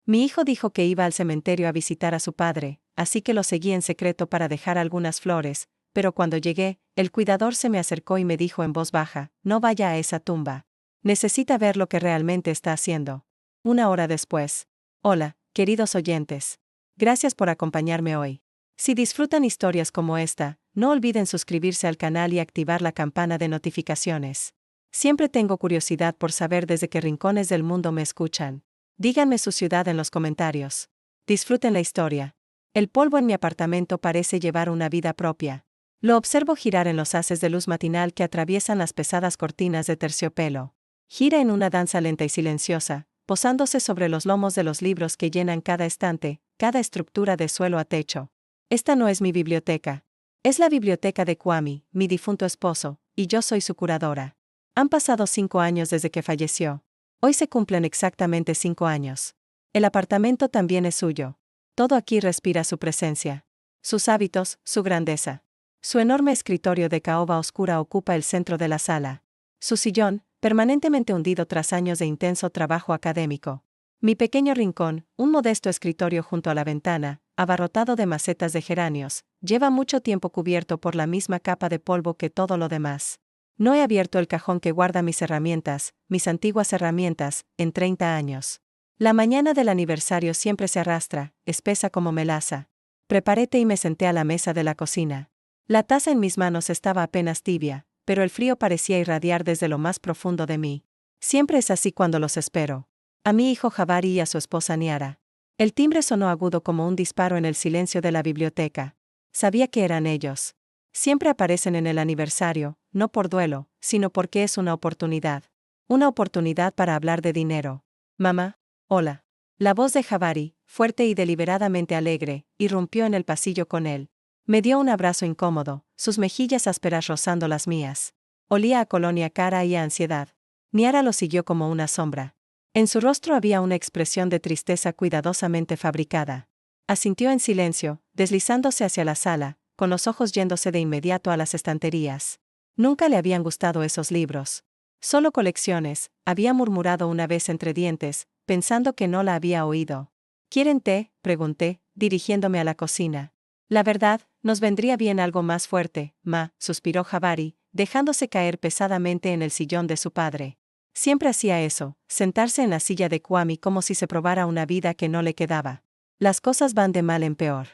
Mi hijo dijo que iba al cementerio a visitar a su padre, así que lo seguí en secreto para dejar algunas flores, pero cuando llegué, el cuidador se me acercó y me dijo en voz baja, no vaya a esa tumba. Necesita ver lo que realmente está haciendo. Una hora después. Hola, queridos oyentes. Gracias por acompañarme hoy. Si disfrutan historias como esta, no olviden suscribirse al canal y activar la campana de notificaciones. Siempre tengo curiosidad por saber desde qué rincones del mundo me escuchan. Díganme su ciudad en los comentarios. Disfruten la historia. El polvo en mi apartamento parece llevar una vida propia. Lo observo girar en los haces de luz matinal que atraviesan las pesadas cortinas de terciopelo. Gira en una danza lenta y silenciosa, posándose sobre los lomos de los libros que llenan cada estante, cada estructura de suelo a techo. Esta no es mi biblioteca. Es la biblioteca de Kwame, mi difunto esposo, y yo soy su curadora. Han pasado 5 años desde que falleció. Hoy se cumplen exactamente 5 años. El apartamento también es suyo. Todo aquí respira su presencia. Sus hábitos, su grandeza. Su enorme escritorio de caoba oscura ocupa el centro de la sala. Su sillón, permanentemente hundido tras años de intenso trabajo académico. Mi pequeño rincón, un modesto escritorio junto a la ventana, abarrotado de macetas de geranios, lleva mucho tiempo cubierto por la misma capa de polvo que todo lo demás. No he abierto el cajón que guarda mis herramientas, mis antiguas herramientas, en 30 años. La mañana del aniversario siempre se arrastra, espesa como melaza. Preparé té y me senté a la mesa de la cocina. La taza en mis manos estaba apenas tibia, pero el frío parecía irradiar desde lo más profundo de mí. Siempre es así cuando los espero. A mi hijo Jabari y a su esposa Niara. El timbre sonó agudo como un disparo en el silencio de la biblioteca. Sabía que eran ellos. Siempre aparecen en el aniversario, no por duelo, sino porque es una oportunidad. Una oportunidad para hablar de dinero. Mamá, hola. La voz de Jabari, fuerte y deliberadamente alegre, irrumpió en el pasillo con él. Me dio un abrazo incómodo, sus mejillas ásperas rozando las mías. Olía a colonia cara y a ansiedad. Niara lo siguió como una sombra. En su rostro había una expresión de tristeza cuidadosamente fabricada. Asintió en silencio, deslizándose hacia la sala, con los ojos yéndose de inmediato a las estanterías. Nunca le habían gustado esos libros. Solo colecciones, había murmurado una vez entre dientes, pensando que no la había oído. ¿Quieren té?, pregunté, dirigiéndome a la cocina. La verdad, nos vendría bien algo más fuerte, ma, suspiró Jabari, dejándose caer pesadamente en el sillón de su padre. Siempre hacía eso, sentarse en la silla de Kwame como si se probara una vida que no le quedaba. Las cosas van de mal en peor.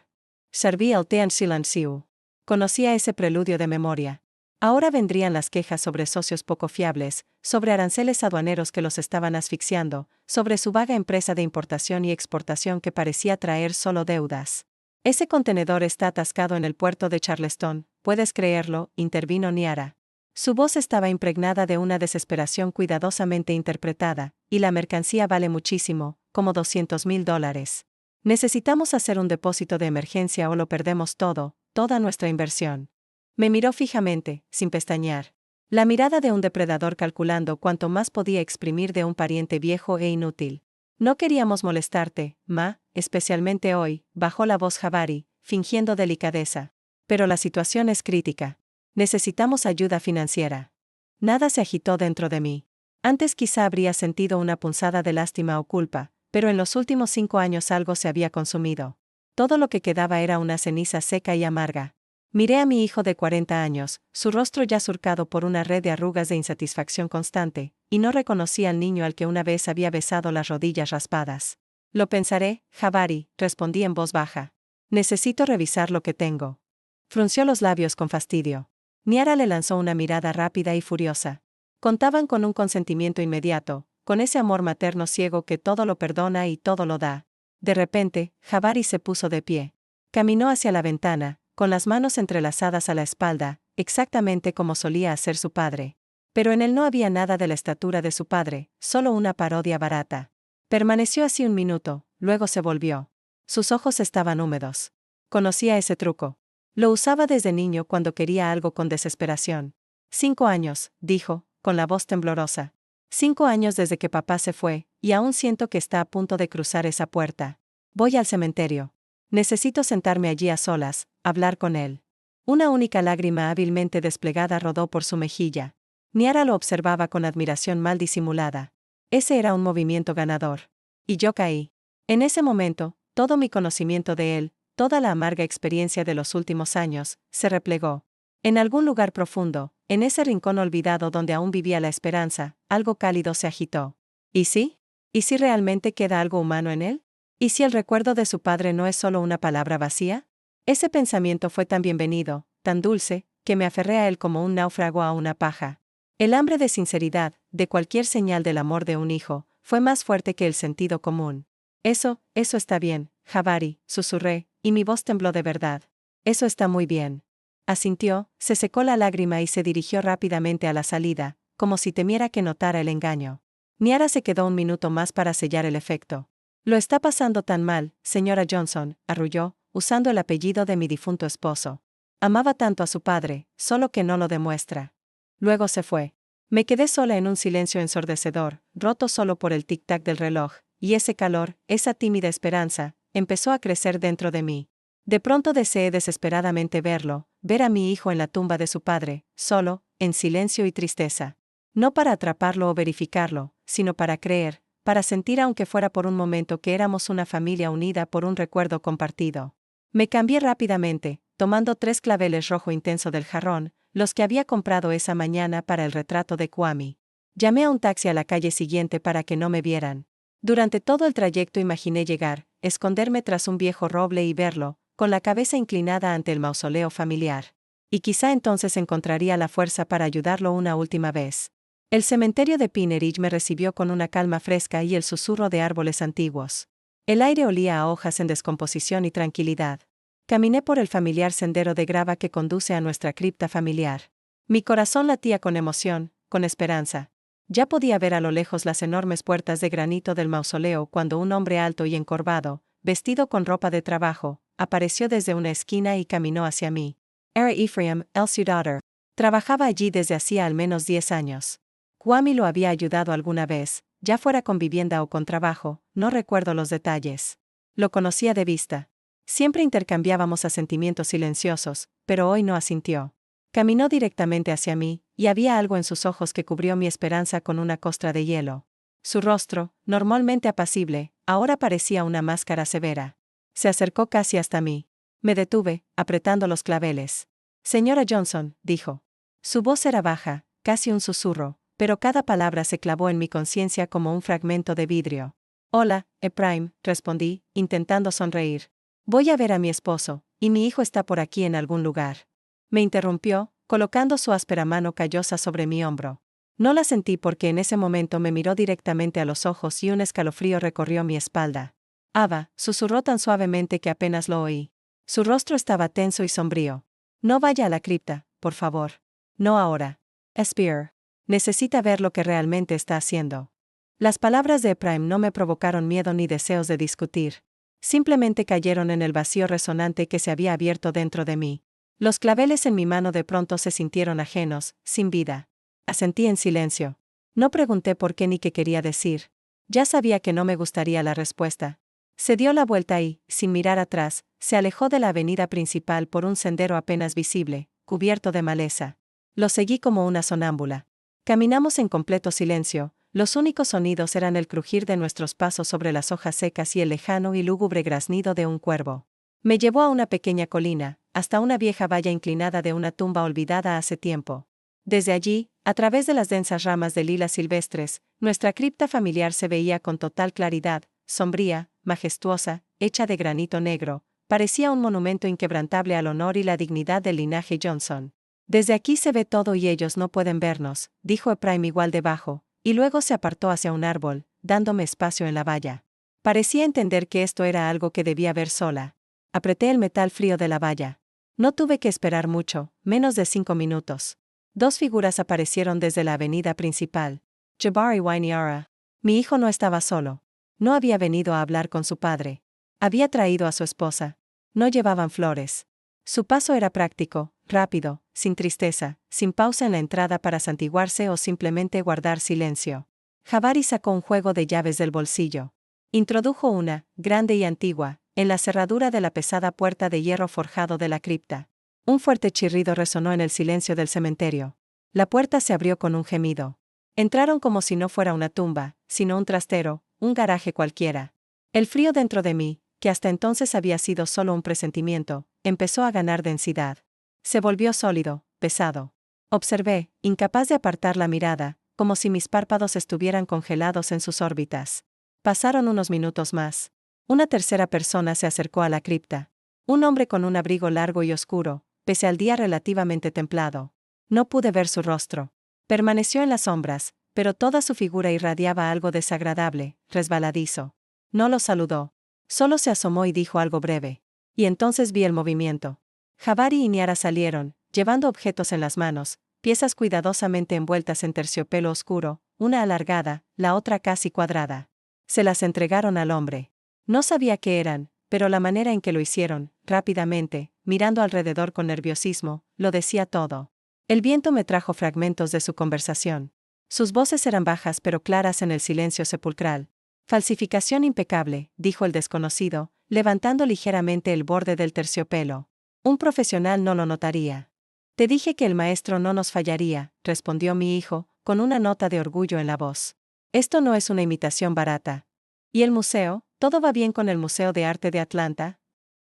Serví el té en silencio. Conocía ese preludio de memoria. Ahora vendrían las quejas sobre socios poco fiables, sobre aranceles aduaneros que los estaban asfixiando, sobre su vaga empresa de importación y exportación que parecía traer solo deudas. Ese contenedor está atascado en el puerto de Charleston, ¿puedes creerlo?, intervino Niara. Su voz estaba impregnada de una desesperación cuidadosamente interpretada, y la mercancía vale muchísimo, como $200,000. Necesitamos hacer un depósito de emergencia o lo perdemos todo, toda nuestra inversión. Me miró fijamente, sin pestañear. La mirada de un depredador calculando cuánto más podía exprimir de un pariente viejo e inútil. No queríamos molestarte, ma, especialmente hoy, bajó la voz Jabari, fingiendo delicadeza. Pero la situación es crítica. Necesitamos ayuda financiera. Nada se agitó dentro de mí. Antes quizá habría sentido una punzada de lástima o culpa, pero en los últimos 5 años algo se había consumido. Todo lo que quedaba era una ceniza seca y amarga. Miré a mi hijo de 40 años, su rostro ya surcado por una red de arrugas de insatisfacción constante, y no reconocí al niño al que una vez había besado las rodillas raspadas. Lo pensaré, Jabari, respondí en voz baja. Necesito revisar lo que tengo. Frunció los labios con fastidio. Niara le lanzó una mirada rápida y furiosa. Contaban con un consentimiento inmediato, con ese amor materno ciego que todo lo perdona y todo lo da. De repente, Jabari se puso de pie. Caminó hacia la ventana, con las manos entrelazadas a la espalda, exactamente como solía hacer su padre. Pero en él no había nada de la estatura de su padre, solo una parodia barata. Permaneció así un minuto, luego se volvió. Sus ojos estaban húmedos. Conocía ese truco. Lo usaba desde niño cuando quería algo con desesperación. 5 años, dijo, con la voz temblorosa. 5 años desde que papá se fue, y aún siento que está a punto de cruzar esa puerta. Voy al cementerio. Necesito sentarme allí a solas, hablar con él. Una única lágrima hábilmente desplegada rodó por su mejilla. Niara lo observaba con admiración mal disimulada. Ese era un movimiento ganador. Y yo caí. En ese momento, todo mi conocimiento de él, toda la amarga experiencia de los últimos años, se replegó. En algún lugar profundo, en ese rincón olvidado donde aún vivía la esperanza, algo cálido se agitó. ¿Y sí? ¿Y si realmente queda algo humano en él? ¿Y si el recuerdo de su padre no es solo una palabra vacía? Ese pensamiento fue tan bienvenido, tan dulce, que me aferré a él como un náufrago a una paja. El hambre de sinceridad, de cualquier señal del amor de un hijo, fue más fuerte que el sentido común. Eso está bien, Jabari, susurré, y mi voz tembló de verdad. Eso está muy bien. Asintió, se secó la lágrima y se dirigió rápidamente a la salida, como si temiera que notara el engaño. Niara se quedó un minuto más para sellar el efecto. Lo está pasando tan mal, señora Johnson, arrulló, usando el apellido de mi difunto esposo. Amaba tanto a su padre, solo que no lo demuestra. Luego se fue. Me quedé sola en un silencio ensordecedor, roto solo por el tic-tac del reloj, y ese calor, esa tímida esperanza, empezó a crecer dentro de mí. De pronto deseé desesperadamente verlo, ver a mi hijo en la tumba de su padre, solo, en silencio y tristeza. No para atraparlo o verificarlo, sino para creer, para sentir aunque fuera por un momento que éramos una familia unida por un recuerdo compartido. Me cambié rápidamente, tomando 3 claveles rojo intenso del jarrón, los que había comprado esa mañana para el retrato de Kwame. Llamé a un taxi a la calle siguiente para que no me vieran. Durante todo el trayecto imaginé llegar, esconderme tras un viejo roble y verlo, con la cabeza inclinada ante el mausoleo familiar. Y quizá entonces encontraría la fuerza para ayudarlo una última vez. El cementerio de Pinneridge me recibió con una calma fresca y el susurro de árboles antiguos. El aire olía a hojas en descomposición y tranquilidad. Caminé por el familiar sendero de grava que conduce a nuestra cripta familiar. Mi corazón latía con emoción, con esperanza. Ya podía ver a lo lejos las enormes puertas de granito del mausoleo cuando un hombre alto y encorvado, vestido con ropa de trabajo, apareció desde una esquina y caminó hacia mí. Era Ephraim, Elsie Daughter. Trabajaba allí desde hacía al menos 10 años. Kwame lo había ayudado alguna vez, ya fuera con vivienda o con trabajo, no recuerdo los detalles. Lo conocía de vista. Siempre intercambiábamos asentimientos silenciosos, pero hoy no asintió. Caminó directamente hacia mí, y había algo en sus ojos que cubrió mi esperanza con una costra de hielo. Su rostro, normalmente apacible, ahora parecía una máscara severa. Se acercó casi hasta mí. Me detuve, apretando los claveles. Señora Johnson, dijo. Su voz era baja, casi un susurro, pero cada palabra se clavó en mi conciencia como un fragmento de vidrio. Hola, Ephraim, respondí, intentando sonreír. Voy a ver a mi esposo, y mi hijo está por aquí en algún lugar. Me interrumpió, colocando su áspera mano callosa sobre mi hombro. No la sentí porque en ese momento me miró directamente a los ojos y un escalofrío recorrió mi espalda. Ava, susurró tan suavemente que apenas lo oí. Su rostro estaba tenso y sombrío. No vaya a la cripta, por favor. No ahora. Spear. Necesita ver lo que realmente está haciendo. Las palabras de Ephraim no me provocaron miedo ni deseos de discutir. Simplemente cayeron en el vacío resonante que se había abierto dentro de mí. Los claveles en mi mano de pronto se sintieron ajenos, sin vida. Asentí en silencio. No pregunté por qué ni qué quería decir. Ya sabía que no me gustaría la respuesta. Se dio la vuelta y, sin mirar atrás, se alejó de la avenida principal por un sendero apenas visible, cubierto de maleza. Lo seguí como una sonámbula. Caminamos en completo silencio. Los únicos sonidos eran el crujir de nuestros pasos sobre las hojas secas y el lejano y lúgubre graznido de un cuervo. Me llevó a una pequeña colina, hasta una vieja valla inclinada de una tumba olvidada hace tiempo. Desde allí, a través de las densas ramas de lilas silvestres, nuestra cripta familiar se veía con total claridad, sombría, majestuosa, hecha de granito negro, parecía un monumento inquebrantable al honor y la dignidad del linaje Johnson. Desde aquí se ve todo y ellos no pueden vernos, dijo Ephraim igual de bajo, y luego se apartó hacia un árbol, dándome espacio en la valla. Parecía entender que esto era algo que debía ver sola. Apreté el metal frío de la valla. No tuve que esperar mucho, menos de 5 minutos. 2 figuras aparecieron desde la avenida principal. Jabari Wainiara. Mi hijo no estaba solo. No había venido a hablar con su padre. Había traído a su esposa. No llevaban flores. Su paso era práctico, rápido, sin tristeza, sin pausa en la entrada para santiguarse o simplemente guardar silencio. Jabari sacó un juego de llaves del bolsillo. Introdujo una, grande y antigua, en la cerradura de la pesada puerta de hierro forjado de la cripta. Un fuerte chirrido resonó en el silencio del cementerio. La puerta se abrió con un gemido. Entraron como si no fuera una tumba, sino un trastero, un garaje cualquiera. El frío dentro de mí, que hasta entonces había sido solo un presentimiento, empezó a ganar densidad. Se volvió sólido, pesado. Observé, incapaz de apartar la mirada, como si mis párpados estuvieran congelados en sus órbitas. Pasaron unos minutos más. Una tercera persona se acercó a la cripta. Un hombre con un abrigo largo y oscuro, pese al día relativamente templado. No pude ver su rostro. Permaneció en las sombras, pero toda su figura irradiaba algo desagradable, resbaladizo. No lo saludó. Solo se asomó y dijo algo breve. Y entonces vi el movimiento. Jabari y Niara salieron, llevando objetos en las manos, piezas cuidadosamente envueltas en terciopelo oscuro, una alargada, la otra casi cuadrada. Se las entregaron al hombre. No sabía qué eran, pero la manera en que lo hicieron, rápidamente, mirando alrededor con nerviosismo, lo decía todo. El viento me trajo fragmentos de su conversación. Sus voces eran bajas pero claras en el silencio sepulcral. Falsificación impecable, dijo el desconocido, levantando ligeramente el borde del terciopelo. Un profesional no lo notaría. Te dije que el maestro no nos fallaría, respondió mi hijo, con una nota de orgullo en la voz. Esto no es una imitación barata. ¿Y el museo? ¿Todo va bien con el Museo de Arte de Atlanta?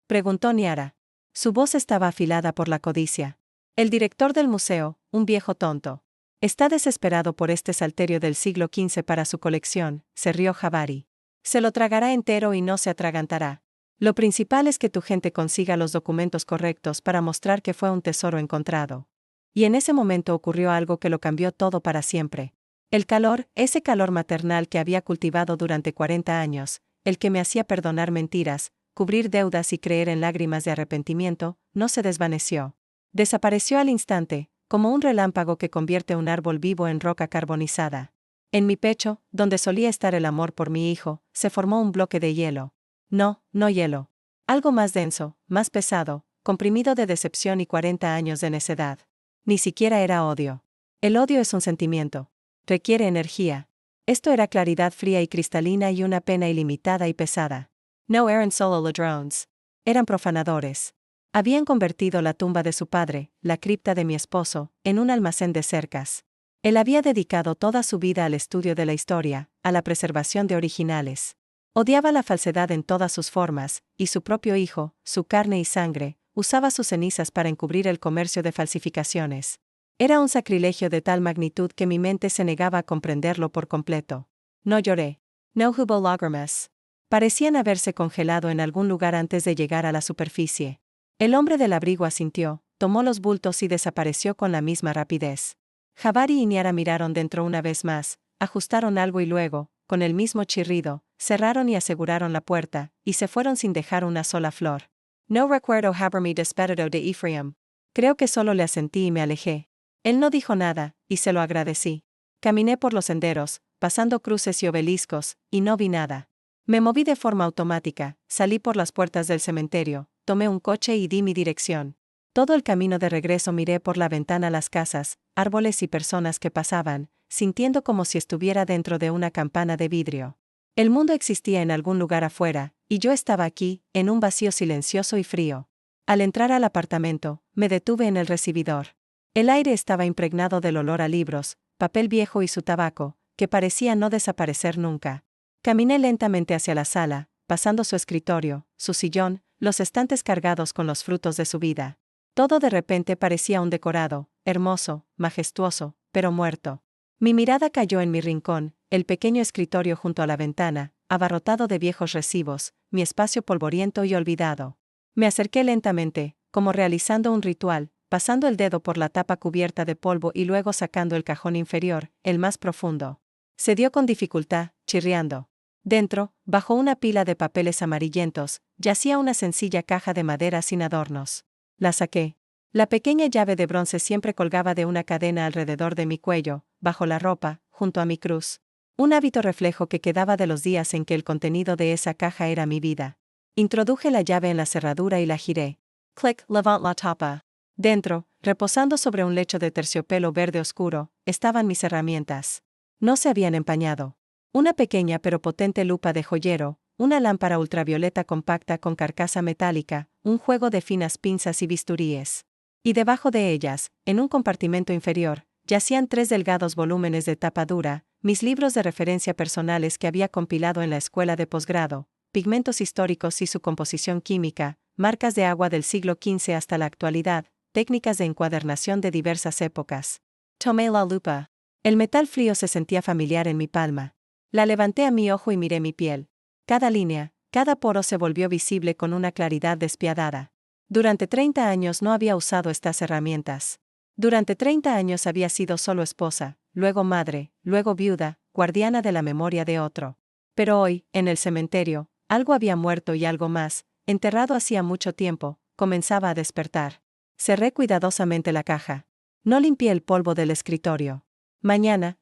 Preguntó Niara. Su voz estaba afilada por la codicia. El director del museo, un viejo tonto. Está desesperado por este salterio del siglo XV para su colección, se rió Jabari. Se lo tragará entero y no se atragantará. Lo principal es que tu gente consiga los documentos correctos para mostrar que fue un tesoro encontrado. Y en ese momento ocurrió algo que lo cambió todo para siempre. El calor, ese calor maternal que había cultivado durante 40 años, el que me hacía perdonar mentiras, cubrir deudas y creer en lágrimas de arrepentimiento, no se desvaneció. Desapareció al instante, como un relámpago que convierte un árbol vivo en roca carbonizada. En mi pecho, donde solía estar el amor por mi hijo, se formó un bloque de hielo. No, no hielo. Algo más denso, más pesado, comprimido de decepción y 40 años de necedad. Ni siquiera era odio. El odio es un sentimiento. Requiere energía. Esto era claridad fría y cristalina y una pena ilimitada y pesada. No eran solo ladrones. Eran profanadores. Habían convertido la tumba de su padre, la cripta de mi esposo, en un almacén de cercas. Él había dedicado toda su vida al estudio de la historia, a la preservación de originales. Odiaba la falsedad en todas sus formas, y su propio hijo, su carne y sangre, usaba sus cenizas para encubrir el comercio de falsificaciones. Era un sacrilegio de tal magnitud que mi mente se negaba a comprenderlo por completo. No lloré. No hubo lágrimas. Parecían haberse congelado en algún lugar antes de llegar a la superficie. El hombre del abrigo asintió, tomó los bultos y desapareció con la misma rapidez. Jabari y Niara miraron dentro una vez más, ajustaron algo y luego, con el mismo chirrido, cerraron y aseguraron la puerta, y se fueron sin dejar una sola flor. No recuerdo haberme despedido de Ephraim. Creo que solo le asentí y me alejé. Él no dijo nada, y se lo agradecí. Caminé por los senderos, pasando cruces y obeliscos, y no vi nada. Me moví de forma automática, salí por las puertas del cementerio, tomé un coche y di mi dirección. Todo el camino de regreso miré por la ventana las casas, árboles y personas que pasaban, sintiendo como si estuviera dentro de una campana de vidrio. El mundo existía en algún lugar afuera, y yo estaba aquí, en un vacío silencioso y frío. Al entrar al apartamento, me detuve en el recibidor. El aire estaba impregnado del olor a libros, papel viejo y su tabaco, que parecía no desaparecer nunca. Caminé lentamente hacia la sala, pasando su escritorio, su sillón, los estantes cargados con los frutos de su vida. Todo de repente parecía un decorado, hermoso, majestuoso, pero muerto. Mi mirada cayó en mi rincón, el pequeño escritorio junto a la ventana, abarrotado de viejos recibos, mi espacio polvoriento y olvidado. Me acerqué lentamente, como realizando un ritual, pasando el dedo por la tapa cubierta de polvo y luego sacando el cajón inferior, el más profundo. Se dio con dificultad, chirriando. Dentro, bajo una pila de papeles amarillentos, yacía una sencilla caja de madera sin adornos. La saqué. La pequeña llave de bronce siempre colgaba de una cadena alrededor de mi cuello, bajo la ropa, junto a mi cruz. Un hábito reflejo que quedaba de los días en que el contenido de esa caja era mi vida. Introduje la llave en la cerradura y la giré. Clic, levant la tapa. Dentro, reposando sobre un lecho de terciopelo verde oscuro, estaban mis herramientas. No se habían empañado. Una pequeña pero potente lupa de joyero, una lámpara ultravioleta compacta con carcasa metálica, un juego de finas pinzas y bisturíes. Y debajo de ellas, en un compartimento inferior, yacían 3 delgados volúmenes de tapa dura, mis libros de referencia personales que había compilado en la escuela de posgrado, pigmentos históricos y su composición química, marcas de agua del siglo XV hasta la actualidad, técnicas de encuadernación de diversas épocas. Tomé la lupa. El metal frío se sentía familiar en mi palma. La levanté a mi ojo y miré mi piel. Cada línea, cada poro se volvió visible con una claridad despiadada. Durante 30 años no había usado estas herramientas. Durante 30 años había sido solo esposa, luego madre, luego viuda, guardiana de la memoria de otro. Pero hoy, en el cementerio, algo había muerto y algo más, enterrado hacía mucho tiempo, comenzaba a despertar. Cerré cuidadosamente la caja. No limpié el polvo del escritorio. Mañana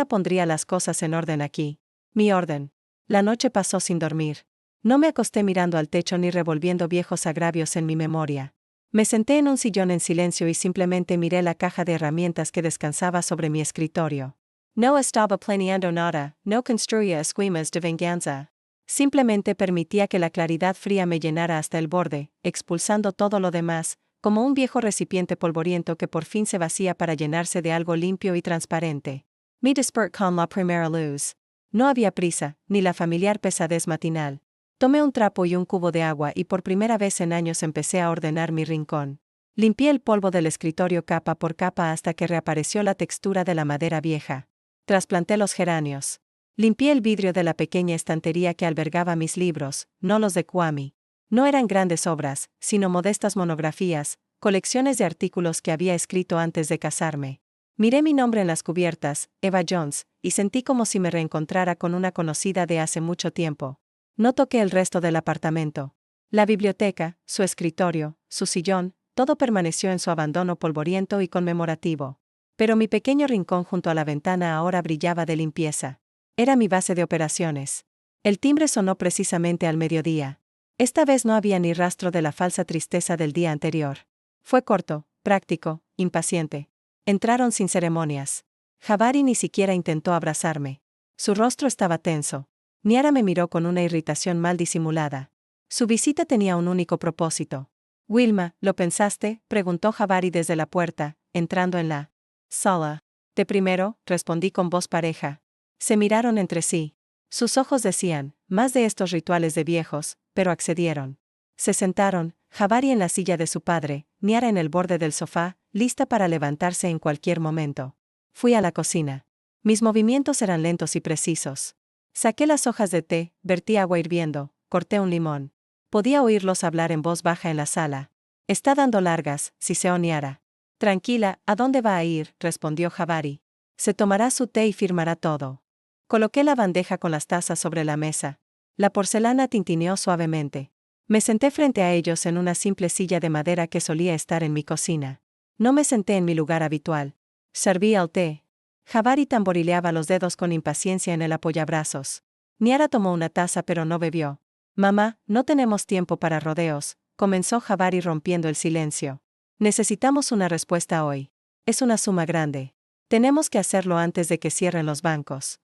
pondría las cosas en orden aquí. Mi orden. La noche pasó sin dormir. No me acosté mirando al techo ni revolviendo viejos agravios en mi memoria. Me senté en un sillón en silencio y simplemente miré la caja de herramientas que descansaba sobre mi escritorio. No estaba planeando nada, no construía esquemas de venganza. Simplemente permitía que la claridad fría me llenara hasta el borde, expulsando todo lo demás, como un viejo recipiente polvoriento que por fin se vacía para llenarse de algo limpio y transparente. Me desperté con la primera luz. No había prisa, ni la familiar pesadez matinal. Tomé un trapo y un cubo de agua y por primera vez en años empecé a ordenar mi rincón. Limpié el polvo del escritorio capa por capa hasta que reapareció la textura de la madera vieja. Trasplanté los geranios. Limpié el vidrio de la pequeña estantería que albergaba mis libros, no los de Kwame. No eran grandes obras, sino modestas monografías, colecciones de artículos que había escrito antes de casarme. Miré mi nombre en las cubiertas, Eva Jones, y sentí como si me reencontrara con una conocida de hace mucho tiempo. No toqué el resto del apartamento. La biblioteca, su escritorio, su sillón, todo permaneció en su abandono polvoriento y conmemorativo. Pero mi pequeño rincón junto a la ventana ahora brillaba de limpieza. Era mi base de operaciones. El timbre sonó precisamente al mediodía. Esta vez no había ni rastro de la falsa tristeza del día anterior. Fue corto, práctico, impaciente. Entraron sin ceremonias. Jabari ni siquiera intentó abrazarme. Su rostro estaba tenso. Niara me miró con una irritación mal disimulada. Su visita tenía un único propósito. Wilma, ¿lo pensaste?, preguntó Jabari desde la puerta, entrando en la sala. De primero, respondí con voz pareja. Se miraron entre sí. Sus ojos decían, más de estos rituales de viejos, pero accedieron. Se sentaron, Jabari en la silla de su padre, Niara en el borde del sofá, lista para levantarse en cualquier momento. Fui a la cocina. Mis movimientos eran lentos y precisos. Saqué las hojas de té, vertí agua hirviendo, corté un limón. Podía oírlos hablar en voz baja en la sala. Está dando largas, siseó Niara. Tranquila, ¿a dónde va a ir?, respondió Jabari. Se tomará su té y firmará todo. Coloqué la bandeja con las tazas sobre la mesa. La porcelana tintineó suavemente. Me senté frente a ellos en una simple silla de madera que solía estar en mi cocina. No me senté en mi lugar habitual. Serví el té. Jabari tamborileaba los dedos con impaciencia en el apoyabrazos. Niara tomó una taza pero no bebió. Mamá, no tenemos tiempo para rodeos, comenzó Jabari rompiendo el silencio. Necesitamos una respuesta hoy. Es una suma grande. Tenemos que hacerlo antes de que cierren los bancos.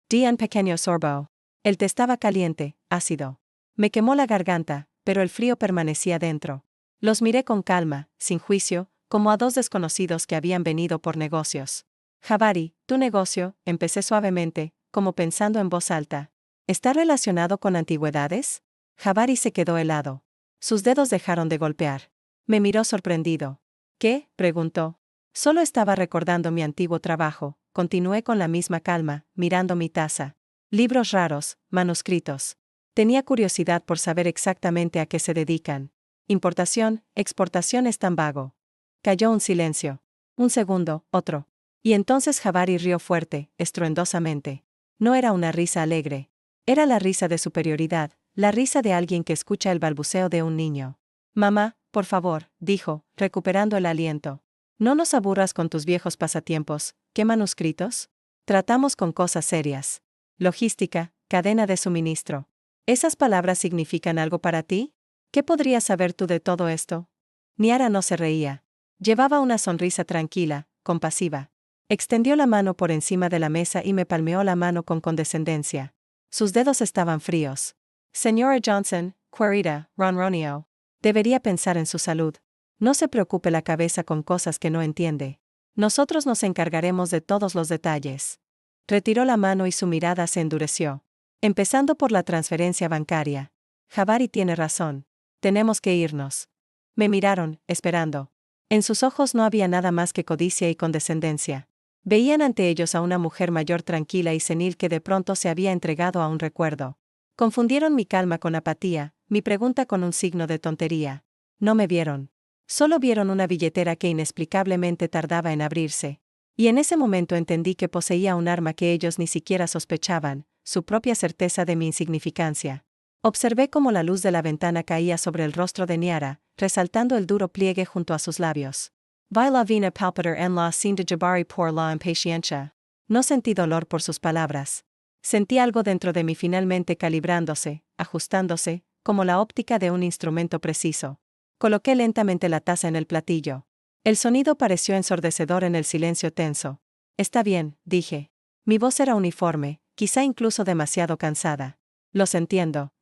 Di un pequeño sorbo. El té estaba caliente, ácido. Me quemó la garganta, pero el frío permanecía dentro. Los miré con calma, sin juicio, como a dos desconocidos que habían venido por negocios. Jabari, tu negocio, empecé suavemente, como pensando en voz alta. ¿Está relacionado con antigüedades? Jabari se quedó helado. Sus dedos dejaron de golpear. Me miró sorprendido. ¿Qué?, preguntó. Solo estaba recordando mi antiguo trabajo, continué con la misma calma, mirando mi taza. Libros raros, manuscritos. Tenía curiosidad por saber exactamente a qué se dedican. Importación, exportación es tan vago. Cayó un silencio. Un segundo, otro. Y entonces Jabari rió fuerte, estruendosamente. No era una risa alegre. Era la risa de superioridad, la risa de alguien que escucha el balbuceo de un niño. Mamá, por favor, dijo, recuperando el aliento. No nos aburras con tus viejos pasatiempos. ¿Qué manuscritos? Tratamos con cosas serias. Logística, cadena de suministro. ¿Esas palabras significan algo para ti? ¿Qué podrías saber tú de todo esto? Niara no se reía. Llevaba una sonrisa tranquila, compasiva. Extendió la mano por encima de la mesa y me palmeó la mano con condescendencia. Sus dedos estaban fríos. Señora Johnson, querida, ronroneó. Debería pensar en su salud. No se preocupe la cabeza con cosas que no entiende. Nosotros nos encargaremos de todos los detalles. Retiró la mano y su mirada se endureció. Empezando por la transferencia bancaria. Jabari tiene razón. Tenemos que irnos. Me miraron, esperando. En sus ojos no había nada más que codicia y condescendencia. Veían ante ellos a una mujer mayor tranquila y senil que de pronto se había entregado a un recuerdo. Confundieron mi calma con apatía, mi pregunta con un signo de tontería. No me vieron. Solo vieron una billetera que inexplicablemente tardaba en abrirse. Y en ese momento entendí que poseía un arma que ellos ni siquiera sospechaban, su propia certeza de mi insignificancia. Observé cómo la luz de la ventana caía sobre el rostro de Niara, resaltando el duro pliegue junto a sus labios. Vi la vena palpitar en la sin de Jabari por la impaciencia. No sentí dolor por sus palabras. Sentí algo dentro de mí finalmente calibrándose, ajustándose, como la óptica de un instrumento preciso. Coloqué lentamente la taza en el platillo. El sonido pareció ensordecedor en el silencio tenso. Está bien, dije. Mi voz era uniforme, quizá incluso demasiado cansada. Los entiendo.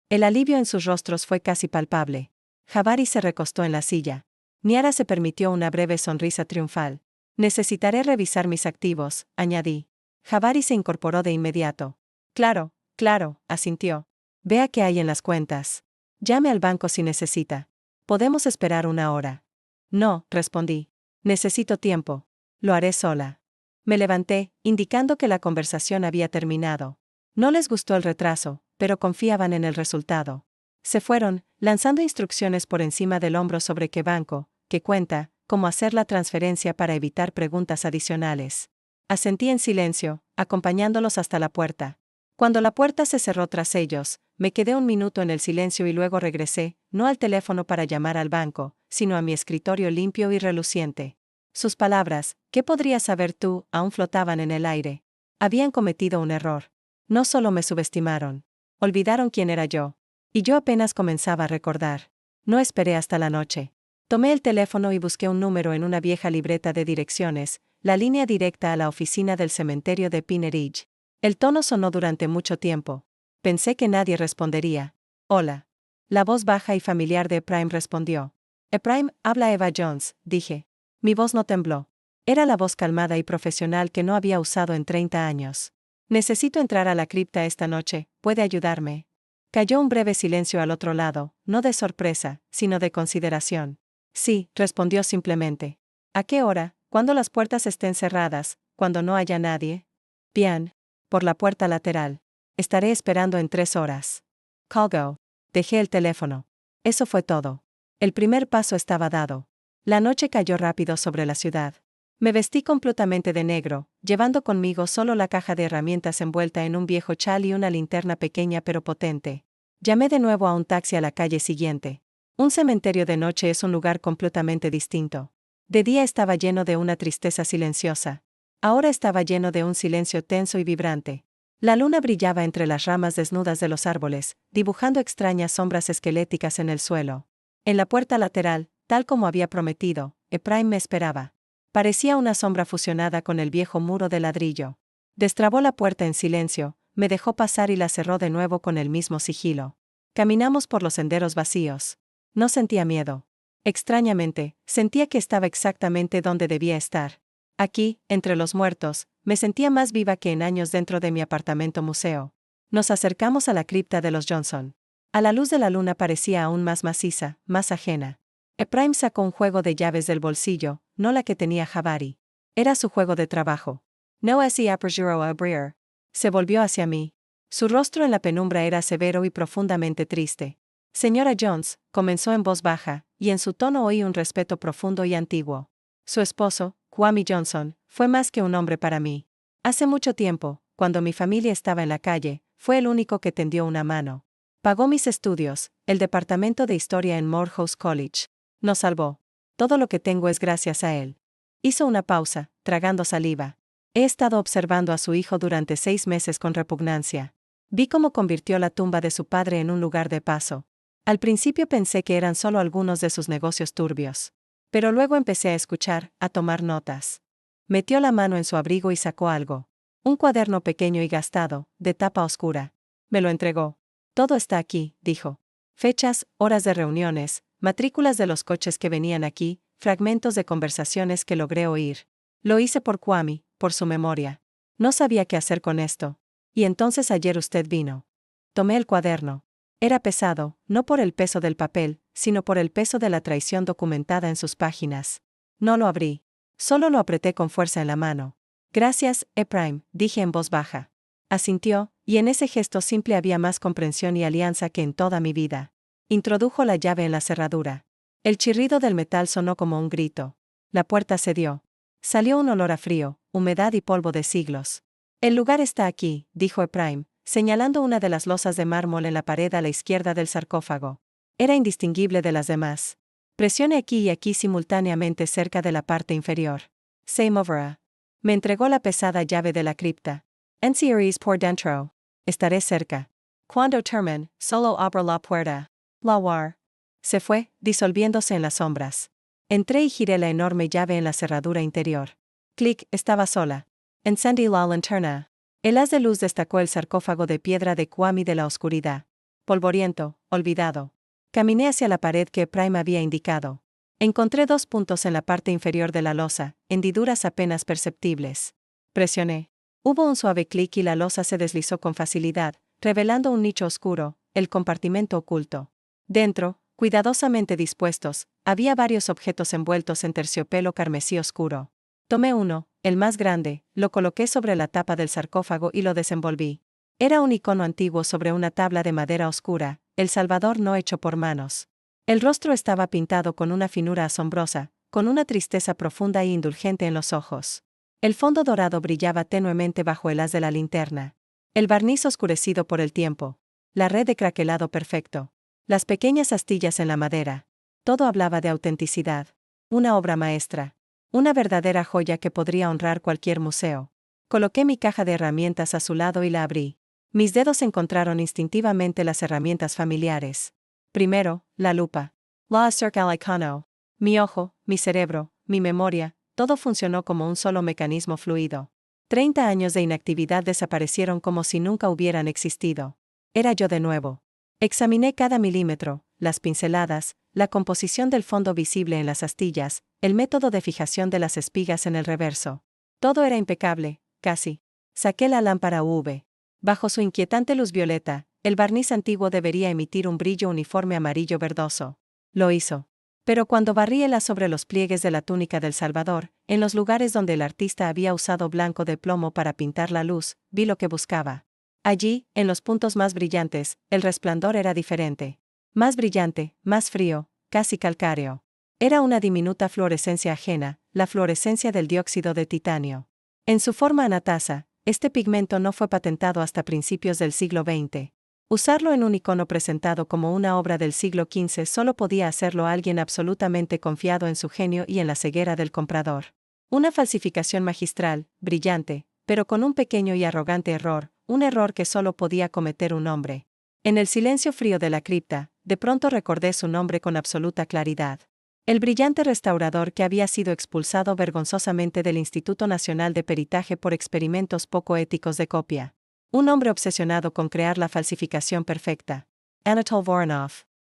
El alivio en sus rostros fue casi palpable. Jabari se recostó en la silla. Niara se permitió una breve sonrisa triunfal. Necesitaré revisar mis activos, añadí. Jabari se incorporó de inmediato. Claro, claro, asintió. Vea qué hay en las cuentas. Llame al banco si necesita. Podemos esperar una hora. No, respondí. Necesito tiempo. Lo haré sola. Me levanté, indicando que la conversación había terminado. No les gustó el retraso, pero confiaban en el resultado. Se fueron, lanzando instrucciones por encima del hombro sobre qué banco, qué cuenta, cómo hacer la transferencia para evitar preguntas adicionales. Asentí en silencio, acompañándolos hasta la puerta. Cuando la puerta se cerró tras ellos, me quedé un minuto en el silencio y luego regresé, no al teléfono para llamar al banco, sino a mi escritorio limpio y reluciente. Sus palabras, ¿qué podrías saber tú?, aún flotaban en el aire. Habían cometido un error. No solo me subestimaron. Olvidaron quién era yo. Y yo apenas comenzaba a recordar. No esperé hasta la noche. Tomé el teléfono y busqué un número en una vieja libreta de direcciones, la línea directa a la oficina del cementerio de Pine Ridge. El tono sonó durante mucho tiempo. Pensé que nadie respondería. Hola. La voz baja y familiar de Ephraim respondió. Ephraim, habla Eva Jones, dije. Mi voz no tembló. Era la voz calmada y profesional que no había usado en 30 años. Necesito entrar a la cripta esta noche, ¿puede ayudarme? Cayó un breve silencio al otro lado, no de sorpresa, sino de consideración. Sí, respondió simplemente. ¿A qué hora? Cuando las puertas estén cerradas, cuando no haya nadie. Bien. Por la puerta lateral. Estaré esperando en 3 horas. Colgo. Dejé el teléfono. Eso fue todo. El primer paso estaba dado. La noche cayó rápido sobre la ciudad. Me vestí completamente de negro, llevando conmigo solo la caja de herramientas envuelta en un viejo chal y una linterna pequeña pero potente. Llamé de nuevo a un taxi a la calle siguiente. Un cementerio de noche es un lugar completamente distinto. De día estaba lleno de una tristeza silenciosa. Ahora estaba lleno de un silencio tenso y vibrante. La luna brillaba entre las ramas desnudas de los árboles, dibujando extrañas sombras esqueléticas en el suelo. En la puerta lateral, tal como había prometido, Ephraim me esperaba. Parecía una sombra fusionada con el viejo muro de ladrillo. Destrabó la puerta en silencio, me dejó pasar y la cerró de nuevo con el mismo sigilo. Caminamos por los senderos vacíos. No sentía miedo. Extrañamente, sentía que estaba exactamente donde debía estar. Aquí, entre los muertos, me sentía más viva que en años dentro de mi apartamento museo. Nos acercamos a la cripta de los Johnson. A la luz de la luna parecía aún más maciza, más ajena. Ephraim sacó un juego de llaves del bolsillo, no la que tenía Jabari. Era su juego de trabajo. No así aperjuro a abrir. Se volvió hacia mí. Su rostro en la penumbra era severo y profundamente triste. Señora Jones, comenzó en voz baja, y en su tono oí un respeto profundo y antiguo. Su esposo, Kwame Johnson, fue más que un hombre para mí. Hace mucho tiempo, cuando mi familia estaba en la calle, fue el único que tendió una mano. Pagó mis estudios, el departamento de historia en Morehouse College. Nos salvó. Todo lo que tengo es gracias a él. Hizo una pausa, tragando saliva. He estado observando a su hijo durante 6 meses con repugnancia. Vi cómo convirtió la tumba de su padre en un lugar de paso. Al principio pensé que eran solo algunos de sus negocios turbios. Pero luego empecé a escuchar, a tomar notas. Metió la mano en su abrigo y sacó algo. Un cuaderno pequeño y gastado, de tapa oscura. Me lo entregó. Todo está aquí, dijo. Fechas, horas de reuniones, matrículas de los coches que venían aquí, fragmentos de conversaciones que logré oír. Lo hice por Kwame, por su memoria. No sabía qué hacer con esto. Y entonces ayer usted vino. Tomé el cuaderno. Era pesado, no por el peso del papel, sino por el peso de la traición documentada en sus páginas. No lo abrí. Solo lo apreté con fuerza en la mano. Gracias, Ephraim, dije en voz baja. Asintió, y en ese gesto simple había más comprensión y alianza que en toda mi vida. Introdujo la llave en la cerradura. El chirrido del metal sonó como un grito. La puerta cedió. Salió un olor a frío, humedad y polvo de siglos. El lugar está aquí, dijo Ephraim, señalando una de las losas de mármol en la pared a la izquierda del sarcófago. Era indistinguible de las demás. Presione aquí y aquí simultáneamente cerca de la parte inferior. Se moverá. Me entregó la pesada llave de la cripta. Encierres por dentro. Estaré cerca. Cuando termine, solo abro la puerta. La war. Se fue, disolviéndose en las sombras. Entré y giré la enorme llave en la cerradura interior. Clic, estaba sola. Encendí la linterna. El haz de luz destacó el sarcófago de piedra de Kwame de la oscuridad. Polvoriento, olvidado. Caminé hacia la pared que Ephraim había indicado. Encontré 2 puntos en la parte inferior de la losa, hendiduras apenas perceptibles. Presioné. Hubo un suave clic y la losa se deslizó con facilidad, revelando un nicho oscuro, el compartimento oculto. Dentro, cuidadosamente dispuestos, había varios objetos envueltos en terciopelo carmesí oscuro. Tomé uno, el más grande, lo coloqué sobre la tapa del sarcófago y lo desenvolví. Era un icono antiguo sobre una tabla de madera oscura, el Salvador no hecho por manos. El rostro estaba pintado con una finura asombrosa, con una tristeza profunda e indulgente en los ojos. El fondo dorado brillaba tenuemente bajo el haz de la linterna. El barniz oscurecido por el tiempo. La red de craquelado perfecto. Las pequeñas astillas en la madera. Todo hablaba de autenticidad. Una obra maestra. Una verdadera joya que podría honrar cualquier museo. Coloqué mi caja de herramientas a su lado y la abrí. Mis dedos encontraron instintivamente las herramientas familiares. Primero, la lupa. La acerca al icono. Mi ojo, mi cerebro, mi memoria, todo funcionó como un solo mecanismo fluido. 30 años de inactividad desaparecieron como si nunca hubieran existido. Era yo de nuevo. Examiné cada milímetro, las pinceladas, la composición del fondo visible en las astillas, el método de fijación de las espigas en el reverso. Todo era impecable, casi. Saqué la lámpara UV. Bajo su inquietante luz violeta, el barniz antiguo debería emitir un brillo uniforme amarillo verdoso. Lo hizo. Pero cuando barrí el haz sobre los pliegues de la túnica del Salvador, en los lugares donde el artista había usado blanco de plomo para pintar la luz, vi lo que buscaba. Allí, en los puntos más brillantes, el resplandor era diferente. Más brillante, más frío, casi calcáreo. Era una diminuta fluorescencia ajena, la fluorescencia del dióxido de titanio. En su forma anatasa, este pigmento no fue patentado hasta principios del siglo XX. Usarlo en un icono presentado como una obra del siglo XV solo podía hacerlo alguien absolutamente confiado en su genio y en la ceguera del comprador. Una falsificación magistral, brillante, pero con un pequeño y arrogante error, un error que solo podía cometer un hombre. En el silencio frío de la cripta, de pronto recordé su nombre con absoluta claridad. El brillante restaurador que había sido expulsado vergonzosamente del Instituto Nacional de Peritaje por experimentos poco éticos de copia. Un hombre obsesionado con crear la falsificación perfecta. Anatol Voronov.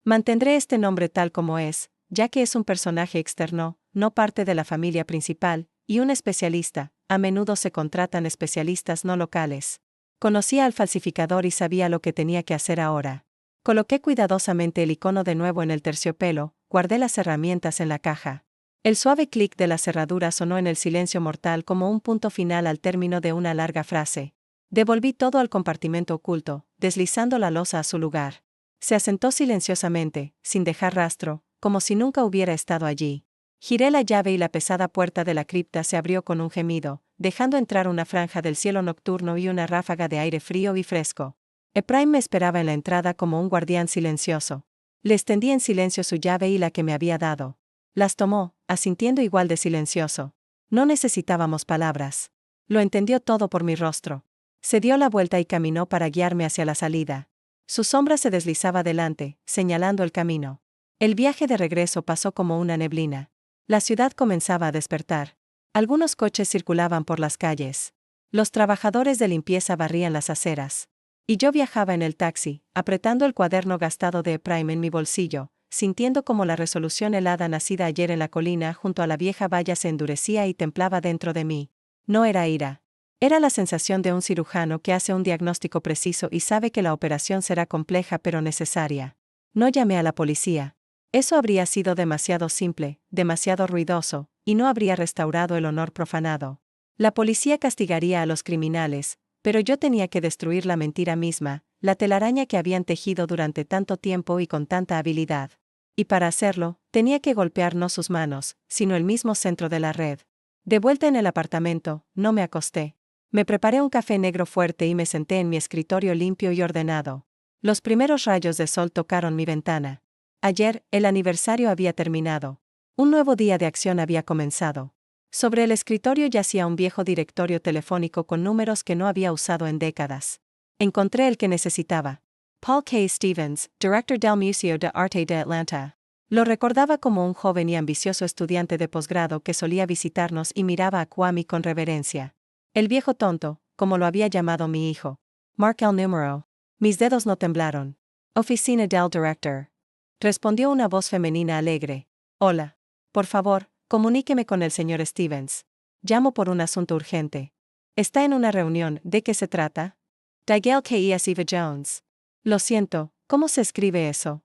Mantendré este nombre tal como es, ya que es un personaje externo, no parte de la familia principal, y un especialista. A menudo se contratan especialistas no locales. Conocía al falsificador y sabía lo que tenía que hacer ahora. Coloqué cuidadosamente el icono de nuevo en el terciopelo, guardé las herramientas en la caja. El suave clic de la cerradura sonó en el silencio mortal como un punto final al término de una larga frase. Devolví todo al compartimento oculto, deslizando la losa a su lugar. Se asentó silenciosamente, sin dejar rastro, como si nunca hubiera estado allí. Giré la llave y la pesada puerta de la cripta se abrió con un gemido, dejando entrar una franja del cielo nocturno y una ráfaga de aire frío y fresco. Ephraim me esperaba en la entrada como un guardián silencioso. Le extendí en silencio su llave y la que me había dado. Las tomó, asintiendo igual de silencioso. No necesitábamos palabras. Lo entendió todo por mi rostro. Se dio la vuelta y caminó para guiarme hacia la salida. Su sombra se deslizaba delante, señalando el camino. El viaje de regreso pasó como una neblina. La ciudad comenzaba a despertar. Algunos coches circulaban por las calles. Los trabajadores de limpieza barrían las aceras. Y yo viajaba en el taxi, apretando el cuaderno gastado de Ephraim en mi bolsillo, sintiendo como la resolución helada nacida ayer en la colina junto a la vieja valla se endurecía y templaba dentro de mí. No era ira. Era la sensación de un cirujano que hace un diagnóstico preciso y sabe que la operación será compleja pero necesaria. No llamé a la policía. Eso habría sido demasiado simple, demasiado ruidoso, y no habría restaurado el honor profanado. La policía castigaría a los criminales, pero yo tenía que destruir la mentira misma, la telaraña que habían tejido durante tanto tiempo y con tanta habilidad. Y para hacerlo, tenía que golpear no sus manos, sino el mismo centro de la red. De vuelta en el apartamento, no me acosté. Me preparé un café negro fuerte y me senté en mi escritorio limpio y ordenado. Los primeros rayos de sol tocaron mi ventana. Ayer, el aniversario había terminado. Un nuevo día de acción había comenzado. Sobre el escritorio yacía un viejo directorio telefónico con números que no había usado en décadas. Encontré el que necesitaba. Paul K. Stevens, director del Museo de Arte de Atlanta. Lo recordaba como un joven y ambicioso estudiante de posgrado que solía visitarnos y miraba a Kwame con reverencia. El viejo tonto, como lo había llamado mi hijo. Marca el número. Mis dedos no temblaron. Oficina del director. Respondió una voz femenina alegre. Hola. Por favor, comuníqueme con el señor Stevens. Llamo por un asunto urgente. Está en una reunión. ¿De qué se trata? Digel K.E.S. Eva Jones. Lo siento, ¿cómo se escribe eso?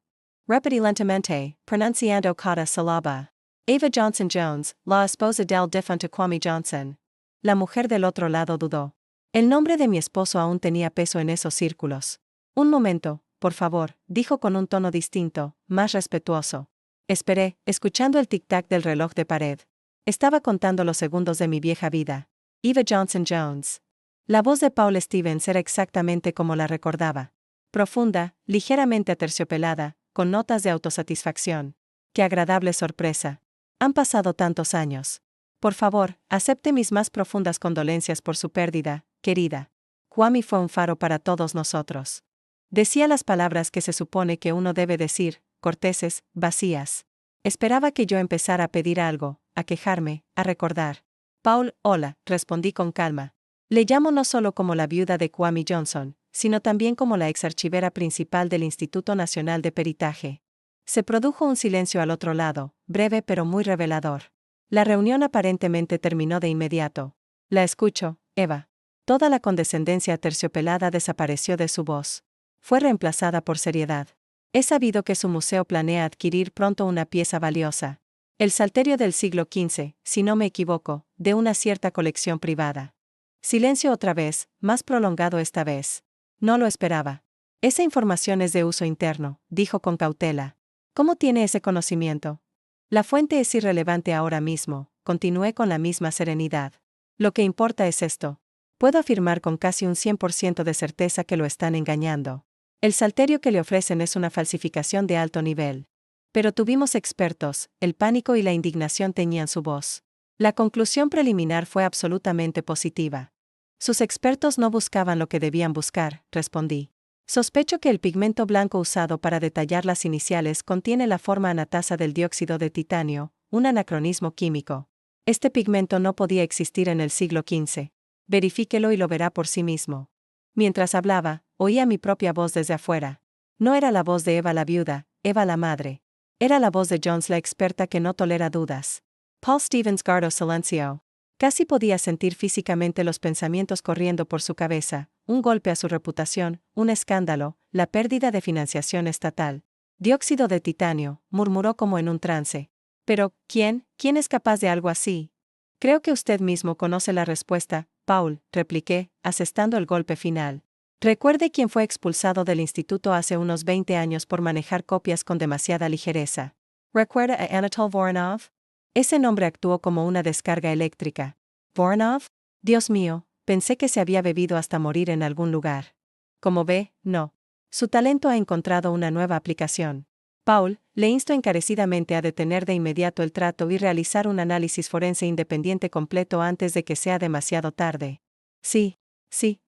Repetí lentamente, pronunciando cada sílaba. Eva Johnson Jones, la esposa del difunto Kwame Johnson. La mujer del otro lado dudó. El nombre de mi esposo aún tenía peso en esos círculos. Un momento, por favor, dijo con un tono distinto, más respetuoso. Esperé, escuchando el tic-tac del reloj de pared. Estaba contando los segundos de mi vieja vida. Eva Johnson Jones. La voz de Paul Stevens era exactamente como la recordaba. Profunda, ligeramente aterciopelada, con notas de autosatisfacción. ¡Qué agradable sorpresa! Han pasado tantos años. Por favor, acepte mis más profundas condolencias por su pérdida, querida. Kwame fue un faro para todos nosotros. Decía las palabras que se supone que uno debe decir, corteses, vacías. Esperaba que yo empezara a pedir algo, a quejarme, a recordar. Paul, hola, respondí con calma. Le llamo no solo como la viuda de Kwame Johnson, sino también como la exarchivera principal del Instituto Nacional de Peritaje. Se produjo un silencio al otro lado, breve pero muy revelador. La reunión aparentemente terminó de inmediato. La escucho, Eva. Toda la condescendencia aterciopelada desapareció de su voz. Fue reemplazada por seriedad. He sabido que su museo planea adquirir pronto una pieza valiosa. El salterio del siglo XV, si no me equivoco, de una cierta colección privada. Silencio otra vez, más prolongado esta vez. No lo esperaba. Esa información es de uso interno, dijo con cautela. ¿Cómo tiene ese conocimiento? La fuente es irrelevante ahora mismo, continué con la misma serenidad. Lo que importa es esto. Puedo afirmar con casi un 100% de certeza que lo están engañando. El salterio que le ofrecen es una falsificación de alto nivel. Pero tuvimos expertos, el pánico y la indignación teñían su voz. La conclusión preliminar fue absolutamente positiva. Sus expertos no buscaban lo que debían buscar, respondí. Sospecho que el pigmento blanco usado para detallar las iniciales contiene la forma anatasa del dióxido de titanio, un anacronismo químico. Este pigmento no podía existir en el siglo XV. Verifíquelo y lo verá por sí mismo. Mientras hablaba, oía mi propia voz desde afuera. No era la voz de Eva la viuda, Eva la madre. Era la voz de Jones la experta que no tolera dudas. Paul Stevens guardó silencio. Casi podía sentir físicamente los pensamientos corriendo por su cabeza, un golpe a su reputación, un escándalo, la pérdida de financiación estatal. Dióxido de titanio, murmuró como en un trance. Pero, ¿quién es capaz de algo así? Creo que usted mismo conoce la respuesta, Paul, repliqué, asestando el golpe final. Recuerde quién fue expulsado del instituto hace unos 20 años por manejar copias con demasiada ligereza. ¿Recuerda a Anatol Voronov? Ese nombre actuó como una descarga eléctrica. ¿Voronov? Dios mío, pensé que se había bebido hasta morir en algún lugar. Como ve, no. Su talento ha encontrado una nueva aplicación. Paul, le insto encarecidamente a detener de inmediato el trato y realizar un análisis forense independiente completo antes de que sea demasiado tarde. Sí,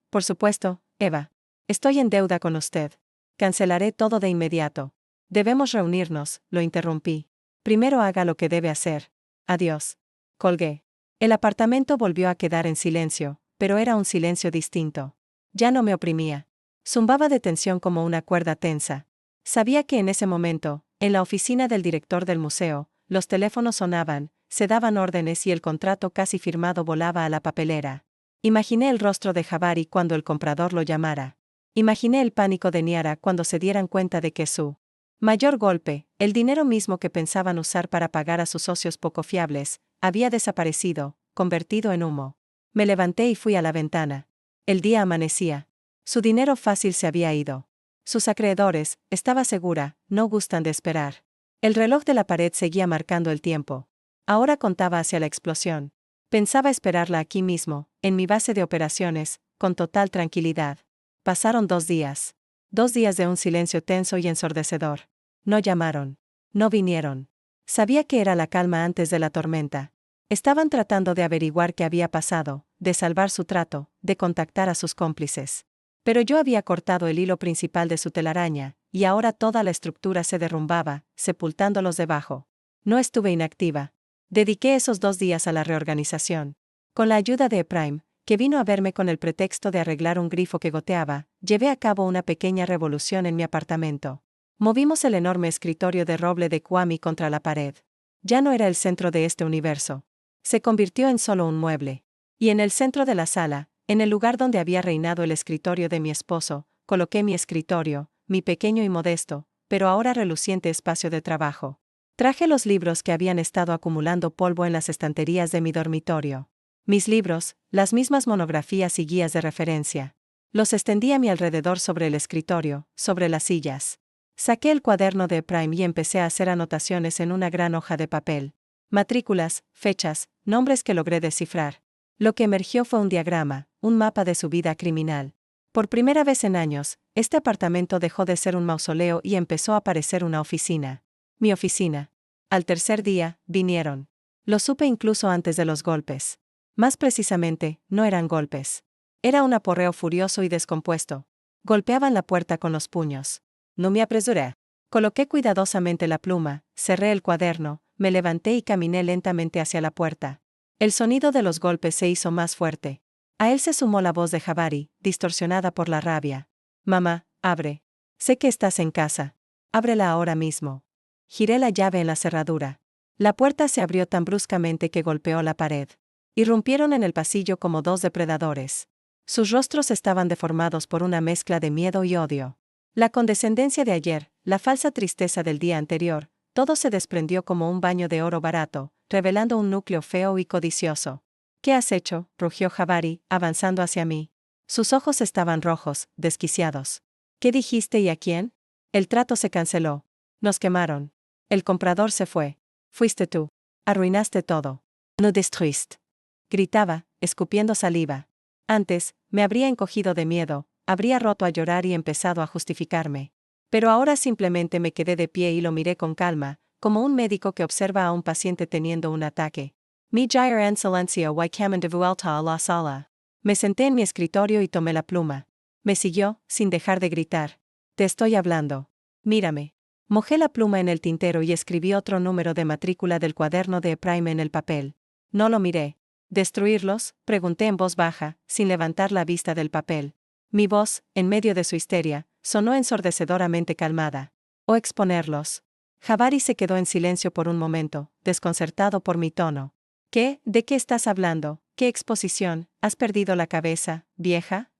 por supuesto, Eva. Estoy en deuda con usted. Cancelaré todo de inmediato. Debemos reunirnos, lo interrumpí. Primero haga lo que debe hacer. Adiós. Colgué. El apartamento volvió a quedar en silencio, pero era un silencio distinto. Ya no me oprimía. Zumbaba de tensión como una cuerda tensa. Sabía que en ese momento, en la oficina del director del museo, los teléfonos sonaban, se daban órdenes y el contrato casi firmado volaba a la papelera. Imaginé el rostro de Jabari cuando el comprador lo llamara. Imaginé el pánico de Niara cuando se dieran cuenta de que su mayor golpe, el dinero mismo que pensaban usar para pagar a sus socios poco fiables, había desaparecido, convertido en humo. Me levanté y fui a la ventana. El día amanecía. Su dinero fácil se había ido. Sus acreedores, estaba segura, no gustan de esperar. El reloj de la pared seguía marcando el tiempo. Ahora contaba hacia la explosión. Pensaba esperarla aquí mismo, en mi base de operaciones, con total tranquilidad. Pasaron 2 días. 2 días de un silencio tenso y ensordecedor. No llamaron. No vinieron. Sabía que era la calma antes de la tormenta. Estaban tratando de averiguar qué había pasado, de salvar su trato, de contactar a sus cómplices. Pero yo había cortado el hilo principal de su telaraña, y ahora toda la estructura se derrumbaba, sepultándolos debajo. No estuve inactiva. Dediqué esos 2 días a la reorganización. Con la ayuda de Ephraim, que vino a verme con el pretexto de arreglar un grifo que goteaba, llevé a cabo una pequeña revolución en mi apartamento. Movimos el enorme escritorio de roble de Kwame contra la pared. Ya no era el centro de este universo. Se convirtió en solo un mueble. Y en el centro de la sala, en el lugar donde había reinado el escritorio de mi esposo, coloqué mi escritorio, mi pequeño y modesto, pero ahora reluciente espacio de trabajo. Traje los libros que habían estado acumulando polvo en las estanterías de mi dormitorio. Mis libros, las mismas monografías y guías de referencia. Los extendí a mi alrededor sobre el escritorio, sobre las sillas. Saqué el cuaderno de Ephraim y empecé a hacer anotaciones en una gran hoja de papel. Matrículas, fechas, nombres que logré descifrar. Lo que emergió fue un diagrama, un mapa de su vida criminal. Por primera vez en años, este apartamento dejó de ser un mausoleo y empezó a parecer una oficina. Mi oficina. Al tercer día, vinieron. Lo supe incluso antes de los golpes. Más precisamente, no eran golpes. Era un aporreo furioso y descompuesto. Golpeaban la puerta con los puños. No me apresuré. Coloqué cuidadosamente la pluma, cerré el cuaderno, me levanté y caminé lentamente hacia la puerta. El sonido de los golpes se hizo más fuerte. A él se sumó la voz de Jabari, distorsionada por la rabia. Mamá, abre. Sé que estás en casa. Ábrela ahora mismo. Giré la llave en la cerradura. La puerta se abrió tan bruscamente que golpeó la pared. Irrumpieron en el pasillo como 2 depredadores. Sus rostros estaban deformados por una mezcla de miedo y odio. La condescendencia de ayer, la falsa tristeza del día anterior, todo se desprendió como un baño de oro barato, revelando un núcleo feo y codicioso. ¿Qué has hecho?, rugió Jabari, avanzando hacia mí. Sus ojos estaban rojos, desquiciados. ¿Qué dijiste y a quién? El trato se canceló. Nos quemaron. El comprador se fue. Fuiste tú. Arruinaste todo. No destruiste. Gritaba, escupiendo saliva. Antes, me habría encogido de miedo, habría roto a llorar y empezado a justificarme. Pero ahora simplemente me quedé de pie y lo miré con calma, como un médico que observa a un paciente teniendo un ataque. Mi jair en silencio y camen de vuelta a la sala. Me senté en mi escritorio y tomé la pluma. Me siguió, sin dejar de gritar. Te estoy hablando. Mírame. Mojé la pluma en el tintero y escribí otro número de matrícula del cuaderno de Ephraim en el papel. No lo miré. ¿Destruirlos?, pregunté en voz baja, sin levantar la vista del papel. Mi voz, en medio de su histeria, sonó ensordecedoramente calmada. ¿O exponerlos? Jabari se quedó en silencio por un momento, desconcertado por mi tono. ¿Qué? ¿De qué estás hablando? ¿Qué exposición? ¿Has perdido la cabeza, vieja?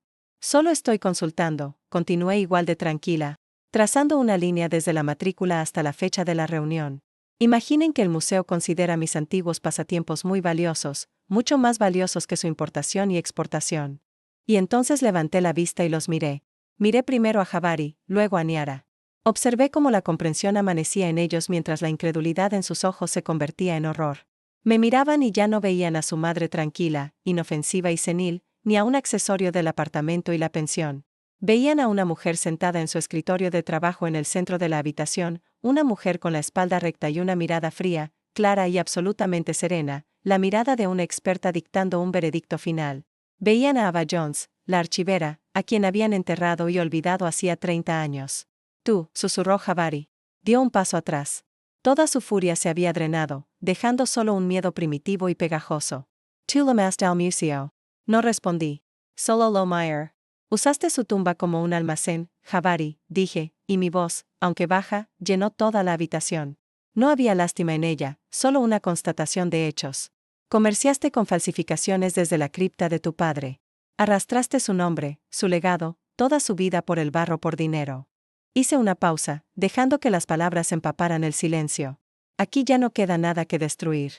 Solo estoy consultando, continué igual de tranquila, trazando una línea desde la matrícula hasta la fecha de la reunión. Imaginen que el museo considera mis antiguos pasatiempos muy valiosos, mucho más valiosos que su importación y exportación. Y entonces levanté la vista y los miré. Miré primero a Jabari, luego a Niara. Observé cómo la comprensión amanecía en ellos mientras la incredulidad en sus ojos se convertía en horror. Me miraban y ya no veían a su madre tranquila, inofensiva y senil, ni a un accesorio del apartamento y la pensión. Veían a una mujer sentada en su escritorio de trabajo en el centro de la habitación, una mujer con la espalda recta y una mirada fría, clara y absolutamente serena, la mirada de una experta dictando un veredicto final. Veían a Ava Jones, la archivera, a quien habían enterrado y olvidado hacía 30 años. Tú, susurró Jabari. Dio un paso atrás. Toda su furia se había drenado, dejando solo un miedo primitivo y pegajoso. ¿Tú lo llamaste al museo? No respondí. Solo lo Meyer. Usaste su tumba como un almacén, Jabari, dije, y mi voz, aunque baja, llenó toda la habitación. No había lástima en ella, solo una constatación de hechos. Comerciaste con falsificaciones desde la cripta de tu padre. Arrastraste su nombre, su legado, toda su vida por el barro por dinero. Hice una pausa, dejando que las palabras empaparan el silencio. Aquí ya no queda nada que destruir.